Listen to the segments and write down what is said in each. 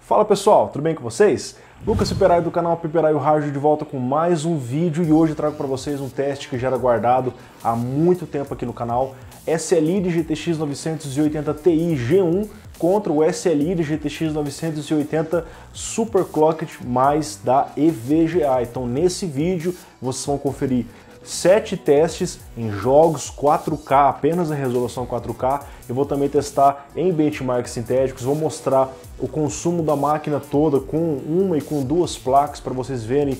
Fala pessoal, tudo bem com vocês? Lucas Piperaio do canal Piperaio Hard de volta com mais um vídeo e hoje trago para vocês um teste que já era guardado há muito tempo aqui no canal. SLI de GTX 980 Ti G1 contra o SLI de GTX 980 Superclocked mais da EVGA. Então nesse vídeo vocês vão conferir 7 testes em jogos 4K, apenas a resolução 4K. Eu vou também testar em benchmarks sintéticos, vou mostrar o consumo da máquina toda com uma e com duas placas para vocês verem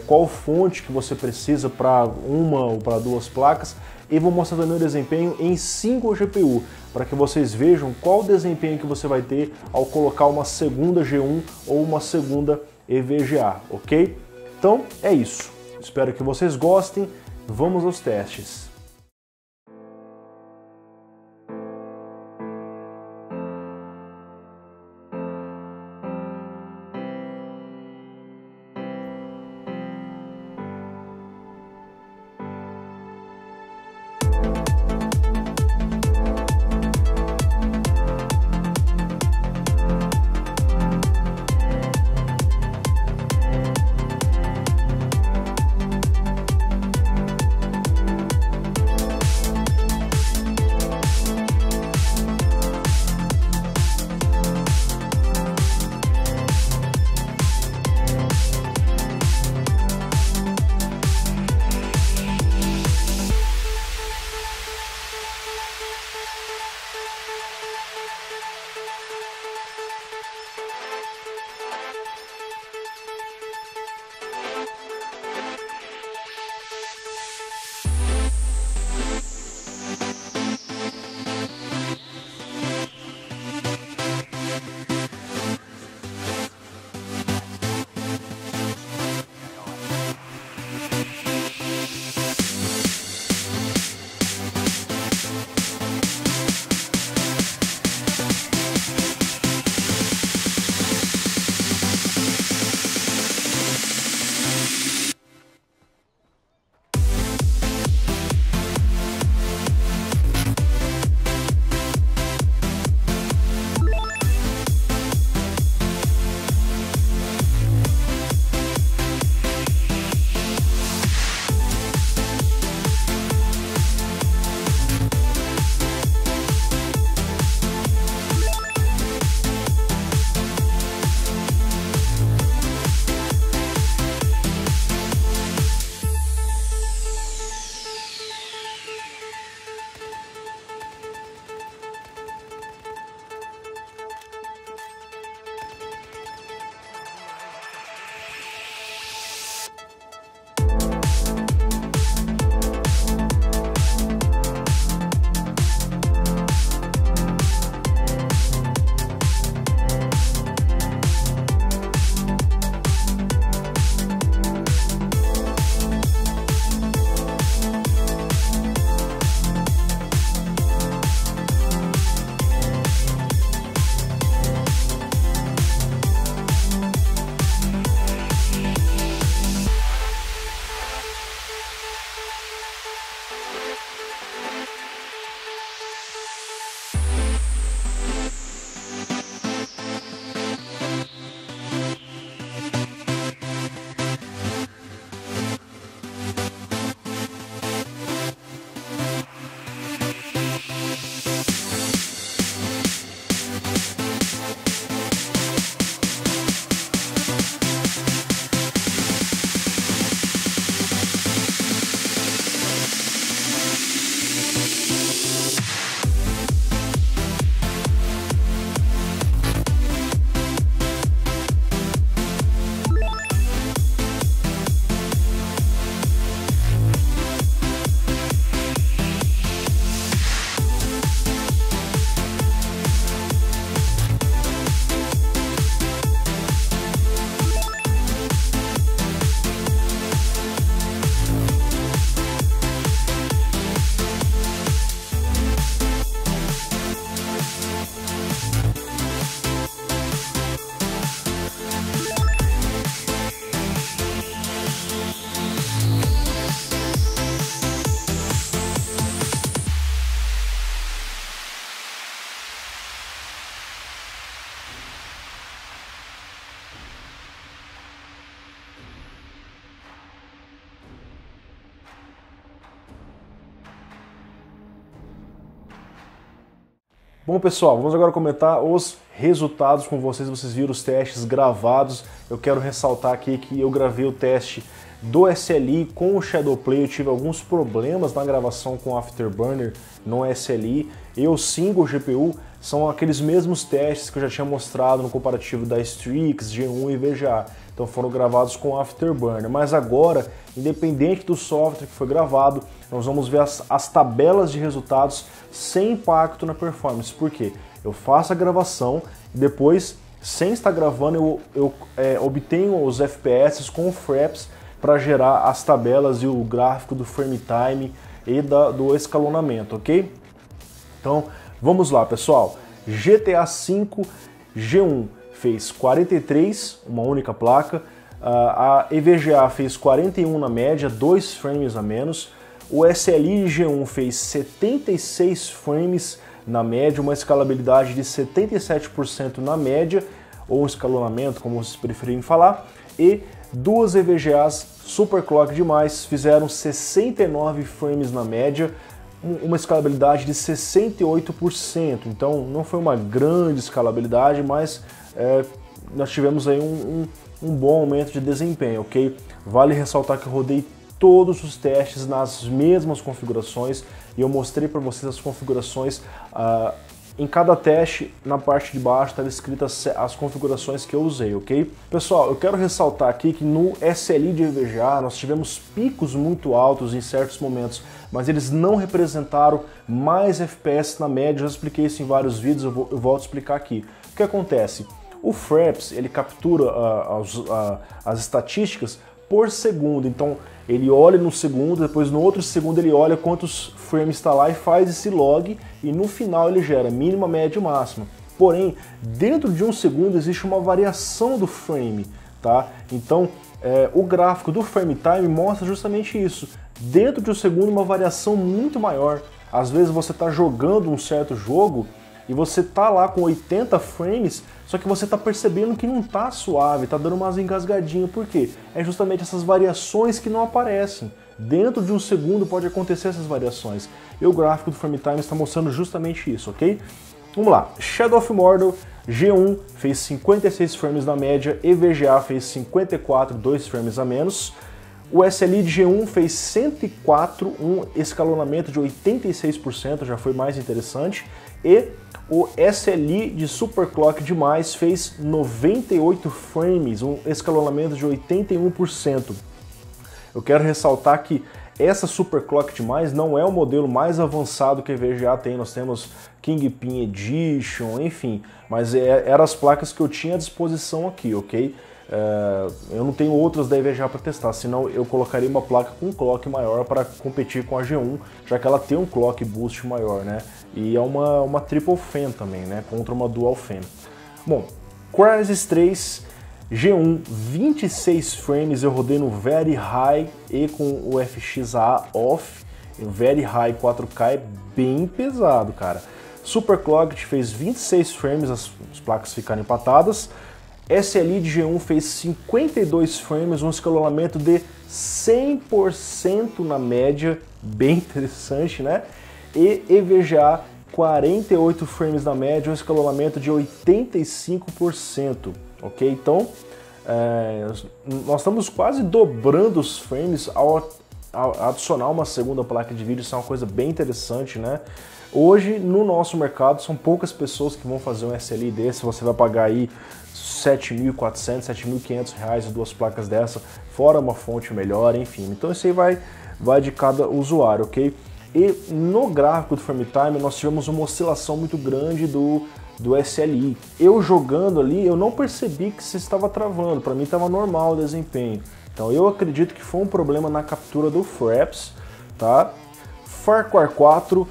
qual fonte que você precisa para uma ou para duas placas. E vou mostrar também o desempenho em single GPU, para que vocês vejam qual o desempenho que você vai ter ao colocar uma segunda G1 ou uma segunda EVGA, ok? Então é isso. Espero que vocês gostem. Vamos aos testes. Bom pessoal, vamos agora comentar os resultados com vocês. Vocês viram os testes gravados. Eu quero ressaltar aqui que eu gravei o teste do SLI com o Shadowplay. Eu tive alguns problemas na gravação com o Afterburner no SLI. E o Single GPU são aqueles mesmos testes que eu já tinha mostrado no comparativo da Strix, G1 e VGA. Então foram gravados com o Afterburner. Mas agora, independente do software que foi gravado, nós vamos ver as tabelas de resultados sem impacto na performance. Por quê? Eu faço a gravação e depois, sem estar gravando, eu obtenho os FPS com o Fraps para gerar as tabelas e o gráfico do frame time e do escalonamento, ok? Então, vamos lá, pessoal. GTA V G1 fez 43, uma única placa. A EVGA fez 41 na média, 2 frames a menos. O SLI G1 fez 76 frames na média, uma escalabilidade de 77% na média, ou escalonamento, como vocês preferirem falar. E duas EVGAs Superclock demais fizeram 69 frames na média, uma escalabilidade de 68%. Então não foi uma grande escalabilidade, mas nós tivemos aí um bom aumento de desempenho, ok? Vale ressaltar que eu rodei todos os testes nas mesmas configurações e eu mostrei para vocês as configurações. Em cada teste, na parte de baixo, estava escritas as configurações que eu usei, ok? Pessoal, eu quero ressaltar aqui que no SLI de EVGA nós tivemos picos muito altos em certos momentos, mas eles não representaram mais FPS na média. Eu já expliquei isso em vários vídeos, eu volto a explicar aqui. O que acontece? O Fraps, ele captura as estatísticas por segundo, então ele olha no segundo, depois no outro segundo ele olha quantos frames está lá e faz esse log, e no final ele gera mínima, média e máxima. Porém, dentro de um segundo existe uma variação do frame, tá? Então, o gráfico do frame time mostra justamente isso. Dentro de um segundo, uma variação muito maior. Às vezes você está jogando um certo jogo e você tá lá com 80 frames, só que você tá percebendo que não tá suave, tá dando umas engasgadinhas. Por quê? É justamente essas variações que não aparecem. Dentro de um segundo pode acontecer essas variações. E o gráfico do frame time está mostrando justamente isso, ok? Vamos lá. Shadow of Mordor G1 fez 56 frames na média, EVGA fez 54, 2 frames a menos. O SLI de G1 fez 104, um escalonamento de 86%, já foi mais interessante. E o SLI de Superclock demais fez 98 frames, um escalonamento de 81%. Eu quero ressaltar que essa Superclock demais não é o modelo mais avançado que a EVGA tem. Nós temos Kingpin Edition, enfim, mas eram as placas que eu tinha à disposição aqui, ok? Eu não tenho outras da EVGA para testar, senão eu colocaria uma placa com um clock maior para competir com a G1, já que ela tem um clock boost maior, né? E é uma triple fan também, né? Contra uma dual fan. Bom, Crysis 3 G1, 26 frames, eu rodei no Very High e com o FXA off. O Very High 4K é bem pesado, cara. Superclocked fez 26 frames, as placas ficaram empatadas. SLI de G1 fez 52 frames, um escalonamento de 100% na média, bem interessante, né? E EVGA 48 frames na média, um escalonamento de 85%, ok? Então, nós estamos quase dobrando os frames ao adicionar uma segunda placa de vídeo. Isso é uma coisa bem interessante, né? Hoje, no nosso mercado, são poucas pessoas que vão fazer um SLI desse. Você vai pagar aí R$7.400, R$7.500 em duas placas dessa, fora uma fonte melhor, enfim. Então isso aí vai de cada usuário, ok? E no gráfico do frame time nós tivemos uma oscilação muito grande do SLI. Eu jogando ali, eu não percebi que se estava travando, para mim estava normal o desempenho. Então eu acredito que foi um problema na captura do Fraps, tá? Far Cry 4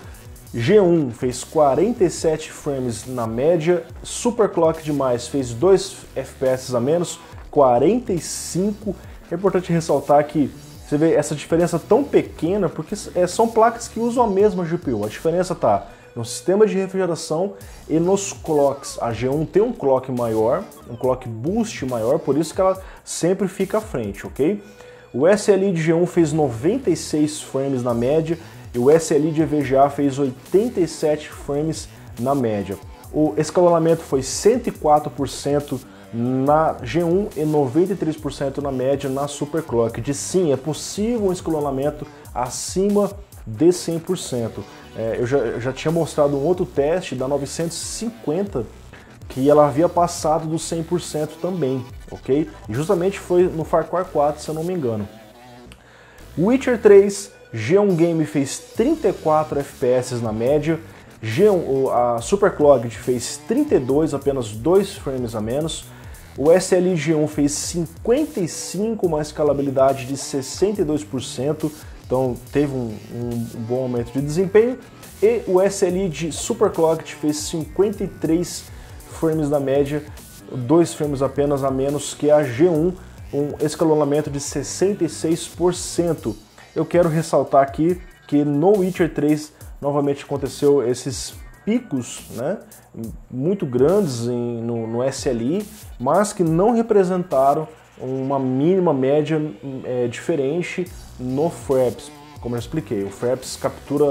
G1 fez 47 frames na média, Superclock demais fez 2 FPS a menos, 45. É importante ressaltar que você vê essa diferença tão pequena porque são placas que usam a mesma GPU. A diferença está no sistema de refrigeração e nos clocks. A G1 tem um clock maior, um clock boost maior, por isso que ela sempre fica à frente, ok? O SLI de G1 fez 96 frames na média, e o SLI de EVGA fez 87 frames na média. O escalonamento foi 104% na G1 e 93% na média na Superclocked. Sim, é possível um escalonamento acima de 100%. Eu já tinha mostrado um outro teste da 950 que ela havia passado dos 100% também, ok? E justamente foi no Far Cry 4, se eu não me engano. Witcher 3, G1 Game fez 34 FPS na média, a Superclocked fez 32, apenas 2 frames a menos. O SLI G1 fez 55, uma escalabilidade de 62%, então teve um bom aumento de desempenho. E o SLI de Superclocked fez 53 frames na média, 2 frames apenas a menos que a G1, um escalonamento de 66%. Eu quero ressaltar aqui que no Witcher 3 novamente aconteceu esses picos, né, muito grandes no SLI, mas que não representaram uma mínima média diferente no Fraps. Como eu expliquei, o Fraps captura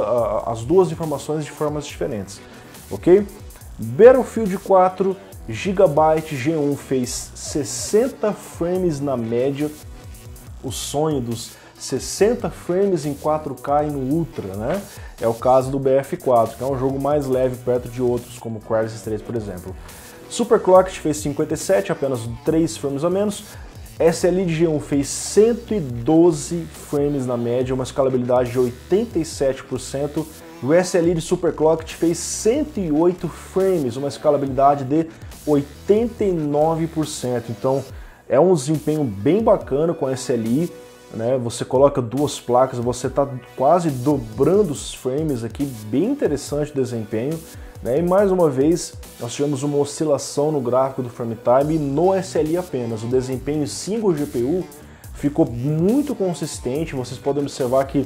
as duas informações de formas diferentes, ok? Battlefield 4 Gigabyte G1 fez 60 frames na média, o sonho dos 60 frames em 4K e no Ultra, né? É o caso do BF4, que é um jogo mais leve perto de outros, como Crysis 3, por exemplo. Superclocked fez 57, apenas 3 frames a menos. SLI de G1 fez 112 frames na média, uma escalabilidade de 87%. O SLI de Superclocked fez 108 frames, uma escalabilidade de 89%. Então é um desempenho bem bacana com a SLI, né? Você coloca duas placas, você está quase dobrando os frames aqui, bem interessante o desempenho, né? E mais uma vez nós tivemos uma oscilação no gráfico do frame time no SLI apenas. O desempenho single GPU ficou muito consistente. Vocês podem observar que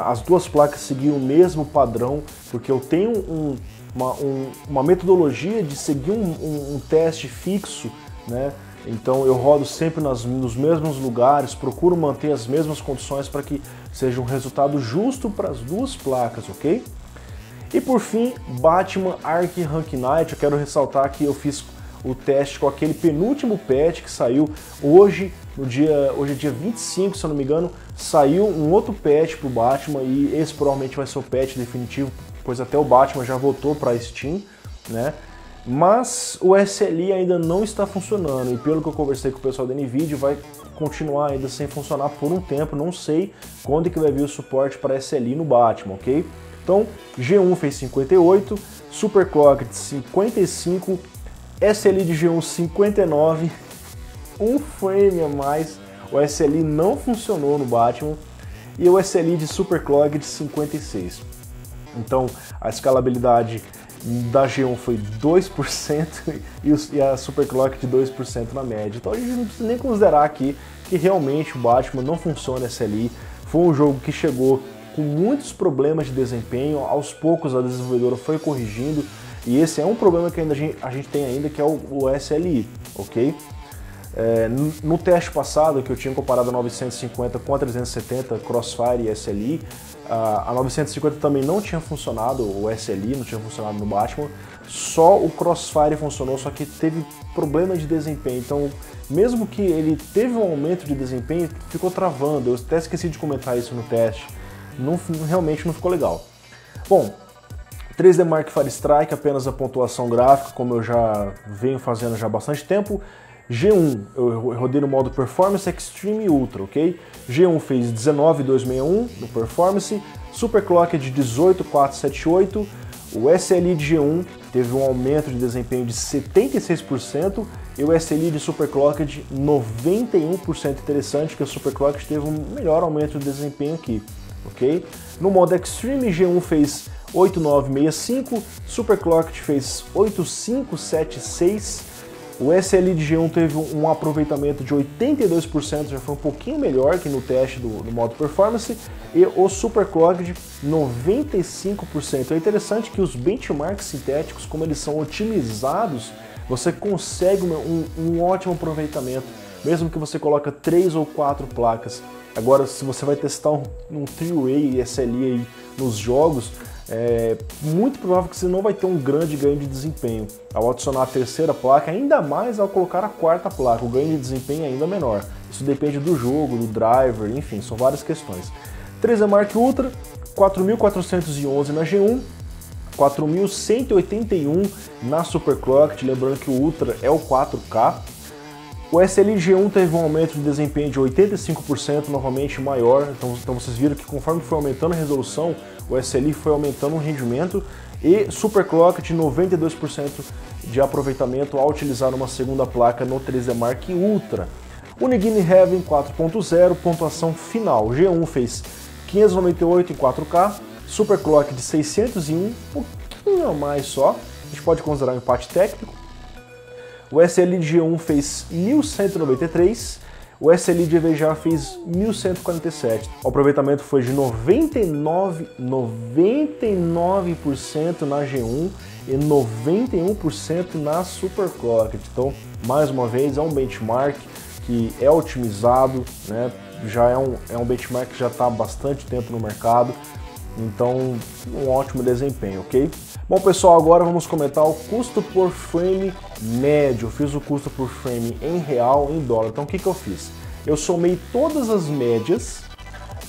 as duas placas seguiam o mesmo padrão, porque eu tenho uma metodologia de seguir um teste fixo, né? Então eu rodo sempre nos mesmos lugares, procuro manter as mesmas condições para que seja um resultado justo para as duas placas, ok? E por fim, Batman Arkham Knight. Eu quero ressaltar que eu fiz o teste com aquele penúltimo patch que saiu hoje, hoje é dia 25, se eu não me engano, saiu um outro patch para o Batman e esse provavelmente vai ser o patch definitivo, pois até o Batman já voltou para a Steam, né? Mas o SLI ainda não está funcionando e pelo que eu conversei com o pessoal da NVIDIA vai continuar ainda sem funcionar por um tempo, não sei quando que vai vir o suporte para SLI no Batman, ok? Então G1 fez 58, Superclocked 55, SLI de G1 59, um frame a mais, o SLI não funcionou no Batman e o SLI de Superclocked 56. Então a escalabilidade da G1 foi 2% e a Superclocked de 2% na média. Então a gente não precisa nem considerar aqui que realmente o Batman não funciona SLI. Foi um jogo que chegou com muitos problemas de desempenho, aos poucos a desenvolvedora foi corrigindo e esse é um problema que ainda a gente tem ainda, que é o SLI, ok? No teste passado, que eu tinha comparado a 950 com a 370, Crossfire e SLI, a 950 também não tinha funcionado, o SLI não tinha funcionado no Batman, só o Crossfire funcionou, só que teve problema de desempenho, então mesmo que ele teve um aumento de desempenho, ficou travando. Eu até esqueci de comentar isso no teste, realmente não ficou legal. Bom, 3D Mark Fire Strike, apenas a pontuação gráfica, como eu já venho fazendo já há bastante tempo. G1, eu rodei no modo Performance Extreme Ultra, ok? G1 fez 19.261 no Performance, Superclocked de 18.478, o SLI de G1 teve um aumento de desempenho de 76% e o SLI de Superclocked 91%. Interessante que o Superclocked teve um melhor aumento de desempenho aqui, ok? No modo Extreme, G1 fez 8.965, Superclocked fez 8.576, o SLI de G1 teve um aproveitamento de 82%, já foi um pouquinho melhor que no teste do modo Performance, e o Superclocked 95%. É interessante que os benchmarks sintéticos, como eles são otimizados, você consegue um ótimo aproveitamento, mesmo que você coloque 3 ou 4 placas. Agora, se você vai testar um 3-way SLI aí nos jogos, é muito provável que você não vai ter um grande ganho de desempenho ao adicionar a terceira placa, ainda mais ao colocar a quarta placa, o ganho de desempenho é ainda menor. Isso depende do jogo, do driver, enfim, são várias questões. 3D Mark Ultra, 4.411 na G1, 4.181 na Superclocked, lembrando que o Ultra é o 4K. O SLI G1 teve um aumento de desempenho de 85%, novamente maior, então vocês viram que conforme foi aumentando a resolução, o SLI foi aumentando o rendimento, e Superclocked 92% de aproveitamento ao utilizar uma segunda placa no 3D Mark Ultra. Unigine Heaven 4.0, pontuação final, G1 fez 598 em 4K, Superclocked de 601, um pouquinho a mais só, a gente pode considerar um empate técnico. O SLI de G1 fez 1193, o SLI de EVGA fez 1147. O aproveitamento foi de 99% na G1 e 91% na Superclocked. Então, mais uma vez, é um benchmark que é otimizado, né? Já é um benchmark que já está há bastante tempo no mercado, então um ótimo desempenho, ok? Bom pessoal, agora vamos comentar o custo por frame médio. Eu fiz o custo por frame em real, em dólar. Então o que eu fiz? Eu somei todas as médias,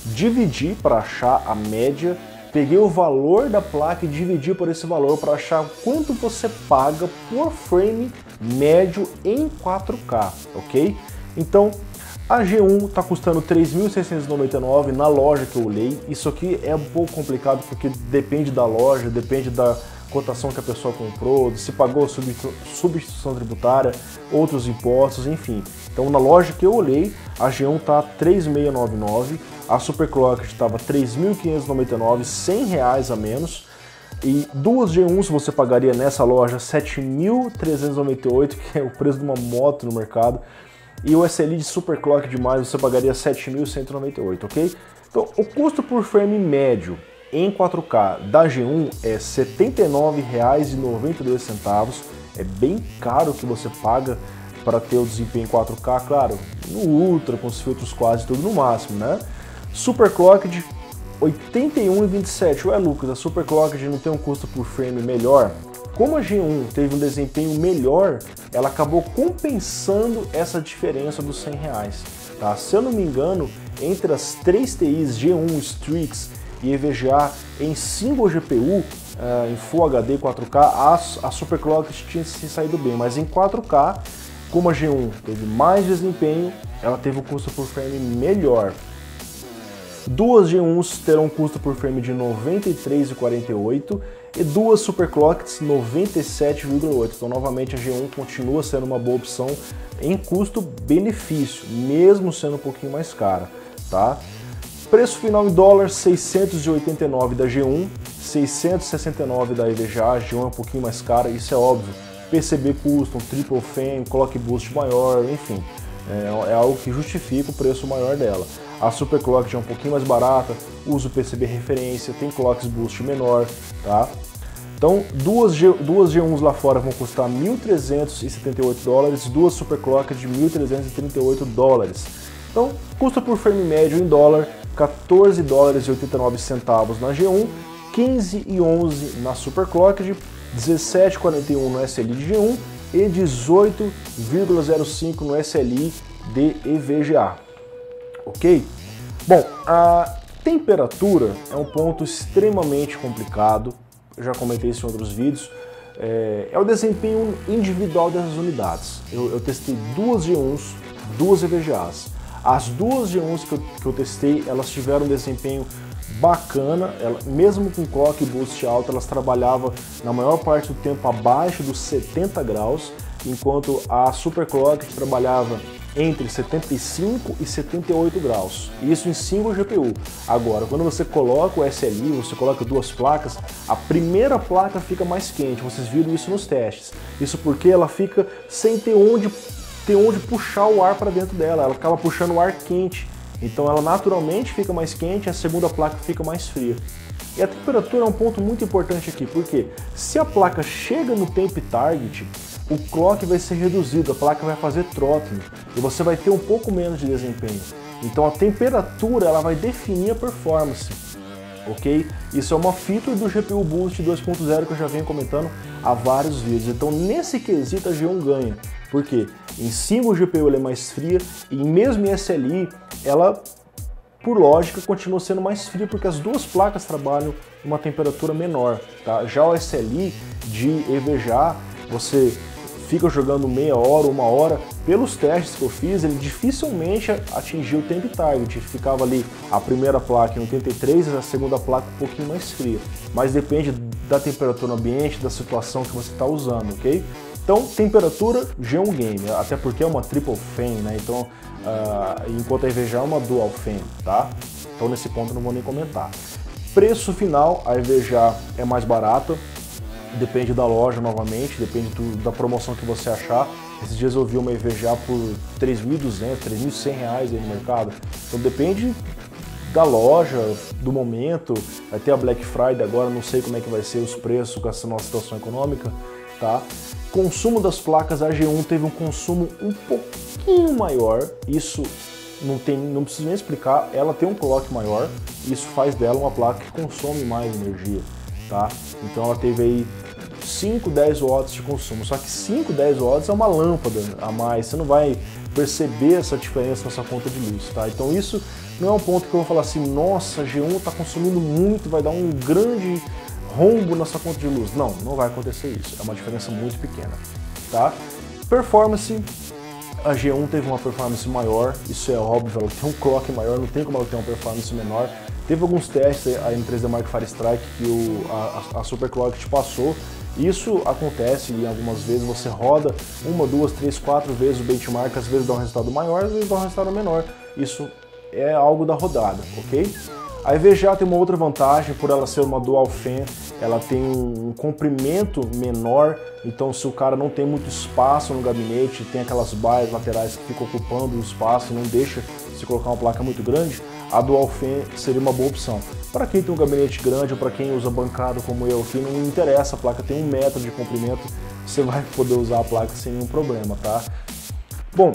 dividi para achar a média, peguei o valor da placa e dividi por esse valor para achar quanto você paga por frame médio em 4K, ok? Então a G1 está custando R$ 3.699 na loja que eu olhei. Isso aqui é um pouco complicado porque depende da loja, depende da cotação que a pessoa comprou, se pagou substituição tributária, outros impostos, enfim. Então na loja que eu olhei, a G1 está R$ 3.699, a Superclocked estava R$ 3.599, R$ 100 a menos. E duas G1s você pagaria nessa loja R$ 7.398, que é o preço de uma moto no mercado. E o SLI de Superclock demais você pagaria R$ 7.198, ok? Então o custo por frame médio em 4K da G1 é R$ 79,92, é bem caro o que você paga para ter o desempenho em 4K, claro, no Ultra, com os filtros quase tudo no máximo, né? Superclocked R$ 81,27, ué Lucas, a Superclocked não tem um custo por frame melhor? Como a G1 teve um desempenho melhor, ela acabou compensando essa diferença dos R$ 100, tá? Se eu não me engano, entre as três TIs G1, Strix e EVGA em single GPU, em Full HD 4K, a Superclocked tinha se saído bem, mas em 4K, como a G1 teve mais desempenho, ela teve um custo por frame melhor. Duas G1s terão um custo por frame de R$ 93,48 e duas Superclockeds R$ 97,8. Então, novamente, a G1 continua sendo uma boa opção em custo-benefício, mesmo sendo um pouquinho mais cara, tá? Preço final em dólar, 689 da G1, 669 da EVGA, a G1 é um pouquinho mais cara, isso é óbvio. PCB Custom, Triple Fan, Clock Boost maior, enfim, é algo que justifica o preço maior dela. A Superclock já é um pouquinho mais barata, usa o PCB referência, tem Clock Boost menor, tá? Então, duas G1s lá fora vão custar $1.378, duas Superclock de $1.338. Então, custo por frame médio em dólar, $14,89 na G1, 15,11 na Superclocked, 17,41 no SLI de G1 e 18,05 no SLI de EVGA. Ok? Bom, a temperatura é um ponto extremamente complicado, eu já comentei isso em outros vídeos, é o desempenho individual dessas unidades. Eu testei duas G1s, duas EVGAs. As duas G1s que eu testei, elas tiveram um desempenho bacana, mesmo com clock boost alto, elas trabalhavam na maior parte do tempo abaixo dos 70 graus, enquanto a Superclock trabalhava entre 75 e 78 graus, isso em single GPU. Agora, quando você coloca o SLI, você coloca duas placas, a primeira placa fica mais quente, vocês viram isso nos testes. Isso porque ela fica sem ter onde puxar o ar para dentro dela, ela acaba puxando o ar quente, então ela naturalmente fica mais quente, a segunda placa fica mais fria. E a temperatura é um ponto muito importante aqui, porque se a placa chega no temp target, o clock vai ser reduzido, a placa vai fazer throttling e você vai ter um pouco menos de desempenho. Então a temperatura ela vai definir a performance. ok? Isso é uma feature do GPU Boost 2.0 que eu já venho comentando há vários vídeos. Então nesse quesito a G1 ganha. Por quê? Em cima o GPU ela é mais fria e mesmo em SLI ela, por lógica, continua sendo mais fria porque as duas placas trabalham em uma temperatura menor, tá? Já o SLI de EVGA, você fica jogando meia hora, uma hora, pelos testes que eu fiz, ele dificilmente atingiu o temp target, ficava ali a primeira placa em 83 e a segunda placa um pouquinho mais fria, mas depende da temperatura ambiente, da situação que você está usando, ok? Então, temperatura, G1 Game, até porque é uma triple fan, né? Então, enquanto a EVGA é uma dual fan, tá? Então, nesse ponto eu não vou nem comentar. Preço final, a EVGA é mais barata, depende da loja novamente, depende da promoção que você achar. Esses dias eu vi uma EVGA por R$3.200, R$3.100 aí no mercado. Então depende da loja, do momento. Vai ter a Black Friday agora, não sei como é que vai ser os preços com essa nossa situação econômica, tá? Consumo das placas, a G1 teve um consumo um pouquinho maior, isso não preciso nem explicar, ela tem um clock maior, isso faz dela uma placa que consome mais energia, tá? Então ela teve aí 5, 10 watts de consumo, só que 5, 10 watts é uma lâmpada a mais, você não vai perceber essa diferença na sua conta de luz, tá? Então isso não é um ponto que eu vou falar assim, nossa, a G1 está consumindo muito, vai dar um grande rombo na sua conta de luz. Não, não vai acontecer isso, é uma diferença muito pequena, tá? Performance, a G1 teve uma performance maior, isso é óbvio, ela tem um clock maior, não tem como ela ter uma performance menor. Teve alguns testes aí no 3D Mark Fire Strike que a Super Clock te passou. Isso acontece e algumas vezes você roda 1, 2, 3, 4 vezes o benchmark, às vezes dá um resultado maior, às vezes dá um resultado menor. Isso é algo da rodada, ok? A EVGA tem uma outra vantagem, por ela ser uma dual fan, ela tem um comprimento menor, então se o cara não tem muito espaço no gabinete, tem aquelas baias laterais que ficam ocupando o espaço e não deixa se colocar uma placa muito grande, a dual fan seria uma boa opção. Para quem tem um gabinete grande ou para quem usa bancado como eu aqui, não interessa, a placa tem 1 metro de comprimento, você vai poder usar a placa sem nenhum problema, tá? Bom,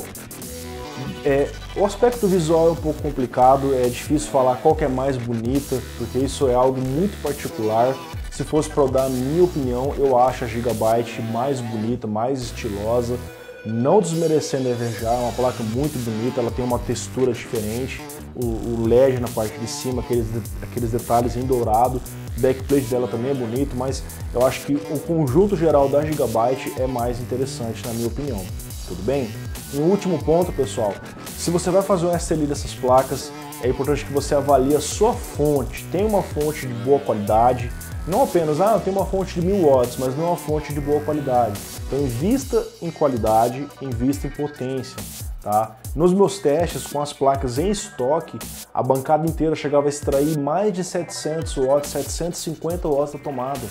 o aspecto visual é um pouco complicado, é difícil falar qual que é mais bonita, porque isso é algo muito particular. Se fosse para eu dar a minha opinião, eu acho a Gigabyte mais bonita, mais estilosa, não desmerecendo a EVGA, é uma placa muito bonita, ela tem uma textura diferente, o LED na parte de cima, aqueles detalhes em dourado, o backplate dela também é bonito, mas eu acho que o conjunto geral da Gigabyte é mais interessante na minha opinião, tudo bem? Um último ponto, pessoal, se você vai fazer um SLI dessas placas, é importante que você avalie a sua fonte. Tem uma fonte de boa qualidade, não apenas, tem uma fonte de 1000 watts, mas não é uma fonte de boa qualidade. Então invista em qualidade, invista em potência, tá? Nos meus testes com as placas em estoque, a bancada inteira chegava a extrair mais de 700 watts, 750 watts da tomada.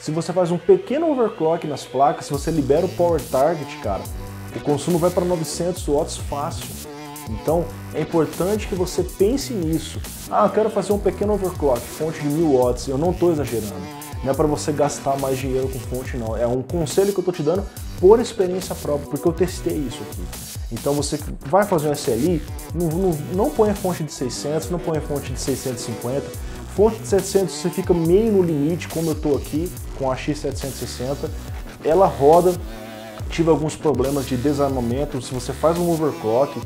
Se você faz um pequeno overclock nas placas, se você libera o Power Target, cara, o consumo vai para 900 watts fácil. Então é importante que você pense nisso. Eu quero fazer um pequeno overclock, fonte de 1000 watts, eu não estou exagerando. Não é para você gastar mais dinheiro com fonte, não. É um conselho que eu estou te dando por experiência própria, porque eu testei isso aqui. Então você vai fazer um SLI, não põe a fonte de 600, não põe a fonte de 650. Fonte de 700 você fica meio no limite, como eu estou aqui com a X760. Ela roda. Tive alguns problemas de desarmamento, se você faz um overclock,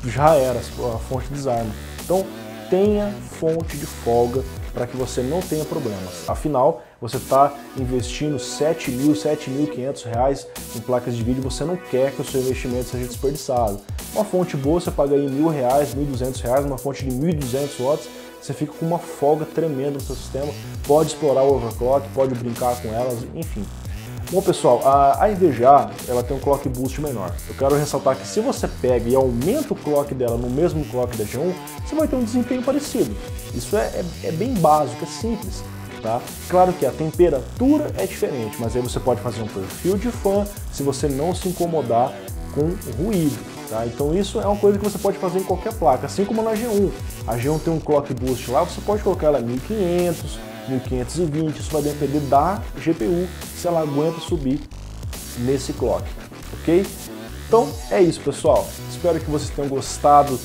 já era, a fonte desarma. Então tenha fonte de folga para que você não tenha problemas. Afinal, você está investindo R$7.000, R$7.500 em placas de vídeo, você não quer que o seu investimento seja desperdiçado. Uma fonte boa, você paga aí R$1.000, R$1.200, uma fonte de 1.200 watts, você fica com uma folga tremenda no seu sistema, pode explorar o overclock, pode brincar com elas, enfim. Bom pessoal, a EVGA ela tem um clock boost menor. Eu quero ressaltar que se você pega e aumenta o clock dela no mesmo clock da G1, você vai ter um desempenho parecido. Isso é bem básico, é simples, tá? Claro que a temperatura é diferente, mas aí você pode fazer um perfil de fã se você não se incomodar com ruído, tá? Então isso é uma coisa que você pode fazer em qualquer placa, assim como na G1. A G1 tem um clock boost lá, você pode colocar ela 1500, 1520, isso vai depender da GPU, se ela aguenta subir nesse clock, ok? Então é isso, pessoal. Espero que vocês tenham gostado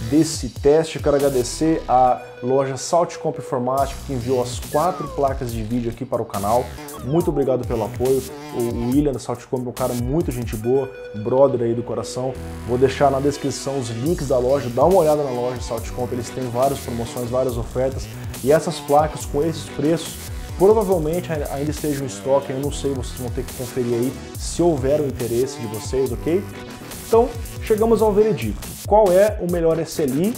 desse teste. Quero agradecer a loja Saltcomp Informática que enviou as 4 placas de vídeo aqui para o canal. Muito obrigado pelo apoio. O William da Saltcomp é um cara muito gente boa, brother aí do coração. Vou deixar na descrição os links da loja, dá uma olhada na loja Saltcomp, eles têm várias promoções, várias ofertas. E essas placas com esses preços provavelmente ainda estejam em estoque, eu não sei, vocês vão ter que conferir aí se houver o interesse de vocês, ok? Então, chegamos ao veredicto. Qual é o melhor SLI?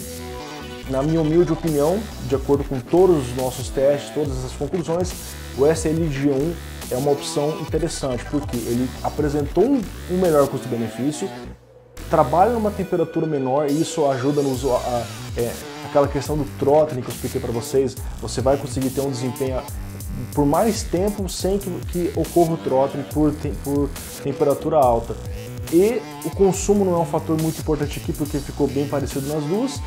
Na minha humilde opinião, de acordo com todos os nossos testes, todas essas conclusões, o SLI G1 é uma opção interessante, porque ele apresentou um melhor custo-benefício, trabalha numa temperatura menor e isso ajuda nos aquela questão do throttling que eu expliquei para vocês, você vai conseguir ter um desempenho por mais tempo sem que ocorra o throttling por temperatura alta. E o consumo não é um fator muito importante aqui porque ficou bem parecido nas duas.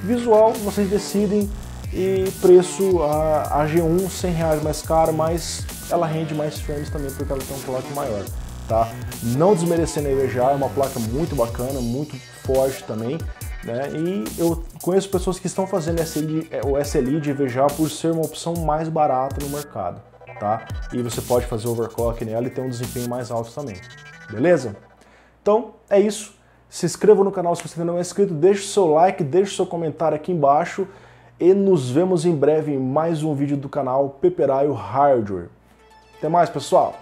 Visual, vocês decidem, e preço, a G1 R$100 mais caro, mas ela rende mais frames também porque ela tem um clock maior, tá? Não desmerecendo a EVGA, é uma placa muito bacana, muito forte também, né? E eu conheço pessoas que estão fazendo o SLI de EVGA por ser uma opção mais barata no mercado, tá? E você pode fazer overclock nela e ter um desempenho mais alto também, beleza? Então é isso. Se inscreva no canal se você ainda não é inscrito, deixe o seu like, deixe o seu comentário aqui embaixo e nos vemos em breve em mais um vídeo do canal Peperaio Hardware. Até mais, pessoal!